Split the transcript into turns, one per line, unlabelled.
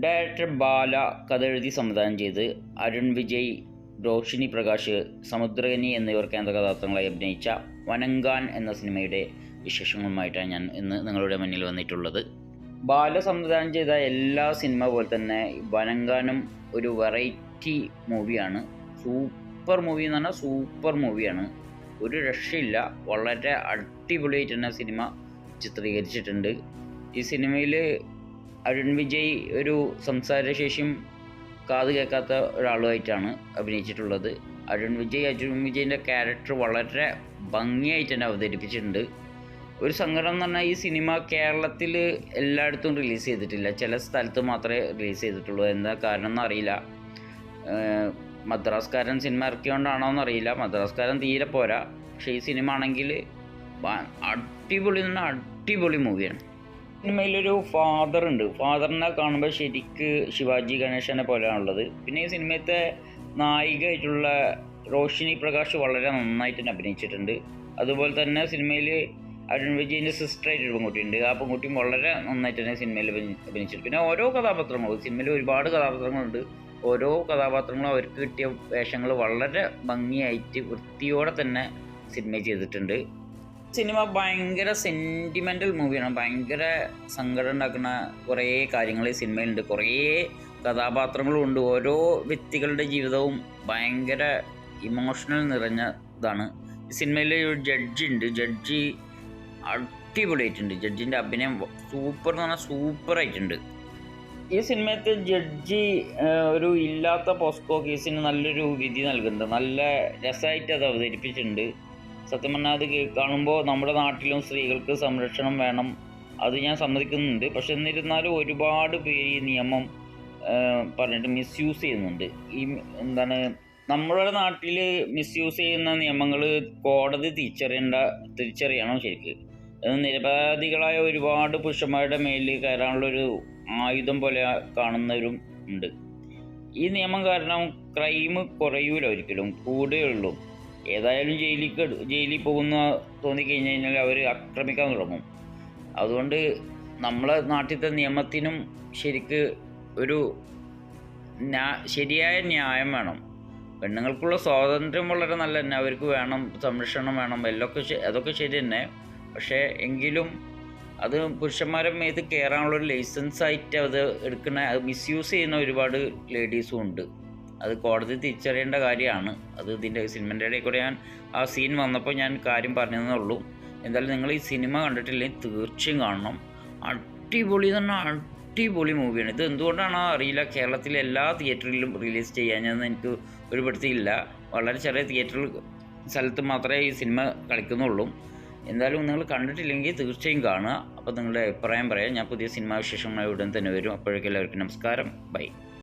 Director ബാല കഥ എഴുതി സംവിധാനം ചെയ്ത് അരുൺ വിജയ്, റോഷിനി പ്രകാശ്, സമുദ്രകനി എന്നിവർ കേന്ദ്ര കഥാപാത്രങ്ങളായി അഭിനയിച്ച വനങ്കാൻ എന്ന സിനിമയുടെ വിശേഷങ്ങളുമായിട്ടാണ് ഞാൻ ഇന്ന് നിങ്ങളുടെ മുന്നിൽ വന്നിട്ടുള്ളത്. ബാല സംവിധാനം ചെയ്ത എല്ലാ സിനിമ പോലെ തന്നെ വനങ്കാനും ഒരു വെറൈറ്റി മൂവിയാണ്. സൂപ്പർ മൂവി എന്ന് പറഞ്ഞാൽ സൂപ്പർ മൂവിയാണ്. ഒരു രക്ഷയില്ല. വളരെ അടിപൊളിയായിട്ട് തന്നെ സിനിമ ചിത്രീകരിച്ചിട്ടുണ്ട്. ഈ സിനിമയിൽ അരുൺ വിജയ് ഒരു സംസാരശേഷിയും കാത് കേൾക്കാത്ത ഒരാളുമായിട്ടാണ് അഭിനയിച്ചിട്ടുള്ളത്. അരുൺ വിജയിൻ്റെ ക്യാരക്ടർ വളരെ ഭംഗിയായിട്ട് തന്നെ അവതരിപ്പിച്ചിട്ടുണ്ട്. ഒരു സങ്കടം എന്ന് പറഞ്ഞാൽ ഈ സിനിമ കേരളത്തിൽ എല്ലായിടത്തും റിലീസ് ചെയ്തിട്ടില്ല. ചില സ്ഥലത്ത് മാത്രമേ റിലീസ് ചെയ്തിട്ടുള്ളൂ. എന്താ കാരണം എന്നറിയില്ല. മദ്രാസ്കാരൻ സിനിമ ഇറക്കിയോണ്ടാണോ എന്നറിയില്ല. മദ്രാസ്കാരൻ തീരെ പോരാ. പക്ഷേ ഈ സിനിമ ആണെങ്കിൽ അടിപൊളി എന്ന് പറഞ്ഞാൽ അടിപൊളി മൂവിയാണ്. സിനിമയിലൊരു ഫാദറുണ്ട്. ഫാദറിനെ കാണുമ്പോൾ ശരിക്ക് ശിവാജി ഗണേശനെ പോലെയാണുള്ളത്. പിന്നെ ഈ സിനിമയത്തെ നായികയായിട്ടുള്ള റോഷിനി പ്രകാശ് വളരെ നന്നായിട്ട് തന്നെ അഭിനയിച്ചിട്ടുണ്ട്. അതുപോലെ തന്നെ സിനിമയിൽ അരുൺ വിജയിൻ്റെ സിസ്റ്ററായിട്ടൊരു പെൺകുട്ടിയുണ്ട്. ആ പെൺകുട്ടിയും വളരെ നന്നായിട്ട് തന്നെ സിനിമയിൽ അഭിനയിച്ചിട്ടുണ്ട്. പിന്നെ ഓരോ കഥാപാത്രങ്ങളും സിനിമയിൽ ഒരുപാട് കഥാപാത്രങ്ങളുണ്ട്. ഓരോ കഥാപാത്രങ്ങളും അവർക്ക് കിട്ടിയ വേഷങ്ങൾ വളരെ ഭംഗിയായിട്ട് വൃത്തിയോടെ തന്നെ സിനിമ ചെയ്തിട്ടുണ്ട്. സിനിമ ഭയങ്കര സെൻറ്റിമെൻ്റൽ മൂവിയാണ്. ഭയങ്കര സങ്കടം ഉണ്ടാക്കുന്ന കുറേ കാര്യങ്ങൾ ഈ സിനിമയിലുണ്ട്. കുറേ കഥാപാത്രങ്ങളുണ്ട്. ഓരോ വ്യക്തികളുടെ ജീവിതവും ഭയങ്കര ഇമോഷണൽ നിറഞ്ഞതാണ്. ഈ സിനിമയിൽ ഒരു ജഡ്ജുണ്ട്. ജഡ്ജി അടിപൊളിയായിട്ടുണ്ട്. ജഡ്ജിൻ്റെ അഭിനയം സൂപ്പർ എന്ന് പറഞ്ഞാൽ സൂപ്പറായിട്ടുണ്ട്. ഈ സിനിമയത്തെ ജഡ്ജി ഒരു ഇല്ലാത്ത പോസ്കോ കേസിന് നല്ലൊരു വിധി നൽകുന്നുണ്ട്. നല്ല രസമായിട്ട് അത് അവതരിപ്പിച്ചിട്ടുണ്ട്. സത്യം പറഞ്ഞാൽ അത് കാണുമ്പോൾ നമ്മുടെ നാട്ടിലും സ്ത്രീകൾക്ക് സംരക്ഷണം വേണം, അത് ഞാൻ സമ്മതിക്കുന്നുണ്ട്. പക്ഷെ എന്നിരുന്നാലും ഒരുപാട് പേര് ഈ നിയമം പറഞ്ഞിട്ട് മിസ്യൂസ് ചെയ്യുന്നുണ്ട്. ഈ നമ്മുടെ നാട്ടിൽ മിസ്യൂസ് ചെയ്യുന്ന നിയമങ്ങൾ കോടതി തിരിച്ചറിയണം ശരിക്ക്. നിരപരാധികളായ ഒരുപാട് പുരുഷന്മാരുടെ മേലിൽ കയറാനുള്ളൊരു ആയുധം പോലെ കാണുന്നവരും ഉണ്ട്. ഈ നിയമം കാരണം ക്രൈം കുറയൂല, ഒരിക്കലും കൂടുകയുള്ളൂ. ഏതായാലും ജയിലിൽ പോകുന്ന തോന്നിക്കഴിഞ്ഞ് കഴിഞ്ഞാൽ അവർ ആക്രമിക്കാൻ തുടങ്ങും. അതുകൊണ്ട് നമ്മളെ നാട്ടിലത്തെ നിയമത്തിനും ശരിക്ക് ഒരു ശരിയായ ന്യായം വേണം. പെണ്ണുങ്ങൾക്കുള്ള സ്വാതന്ത്ര്യം വളരെ നല്ല തന്നെ, അവർക്ക് വേണം, സംരക്ഷണം വേണം, അതൊക്കെ ശരി തന്നെ. പക്ഷേ എങ്കിലും അത് പുരുഷന്മാരെ മേത്ത് കയറാനുള്ളൊരു ലൈസൻസായിട്ട് അത് എടുക്കുന്ന, അത് മിസ്യൂസ് ചെയ്യുന്ന ഒരുപാട് ലേഡീസും ഉണ്ട്. അത് കോടതി തിരിച്ചറിയേണ്ട കാര്യമാണ്. അത് ഇതിൻ്റെ സിനിമൻ്റെ ഇടയിൽ കൂടെ ഞാൻ ആ സീൻ വന്നപ്പോൾ ഞാൻ കാര്യം പറഞ്ഞതേ ഉള്ളൂ. എന്തായാലും നിങ്ങൾ ഈ സിനിമ കണ്ടിട്ടില്ലെങ്കിൽ തീർച്ചയായും കാണണം. അടിപൊളി എന്ന് പറഞ്ഞാൽ അടിപൊളി മൂവിയാണ്. ഇത് എന്തുകൊണ്ടാണോ അറിയില്ല കേരളത്തിലെ എല്ലാ തിയേറ്ററിലും റിലീസ് ചെയ്യാഞ്ഞതെന്ന് എനിക്ക് ഒരു പിടുത്തമില്ല. വളരെ ചെറിയ സ്ഥലത്ത് മാത്രമേ ഈ സിനിമ കളിക്കുന്നുള്ളൂ. എന്തായാലും നിങ്ങൾ കണ്ടിട്ടില്ലെങ്കിൽ തീർച്ചയായും കാണുക. അപ്പോൾ നിങ്ങളുടെ അഭിപ്രായം പറയാം. ഞാൻ പുതിയ സിനിമാ വിശേഷങ്ങളുമായി ഉടൻ തന്നെ വരും. അപ്പോഴേക്കും എല്ലാവർക്കും നമസ്കാരം. ബൈ.